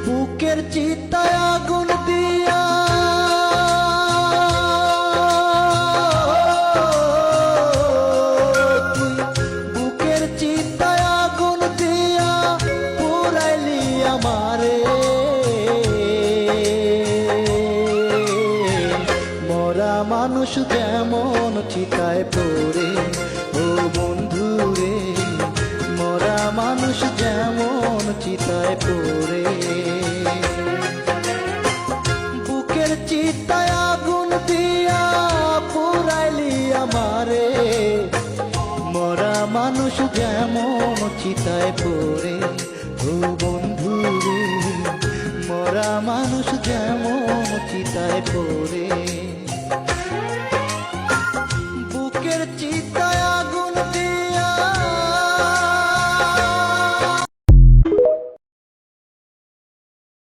বুকের চিতায় আগুন দিয়া তুই বুকের চিতায় আগুন দিয়া পুরাইলি আমারে। মরা মানুষ যেমন চিতায় পড়ে ও বন্ধু রে, মরা মানুষ যেমন চিতায় পড়ে। বুকের চিতায় আগুন দিয়া পুরাইলি আমারে। মরা মানুষ যেমন চিতায় পড়ে ও বন্ধু রে, মরা মানুষ যেমন চিতায় পড়ে।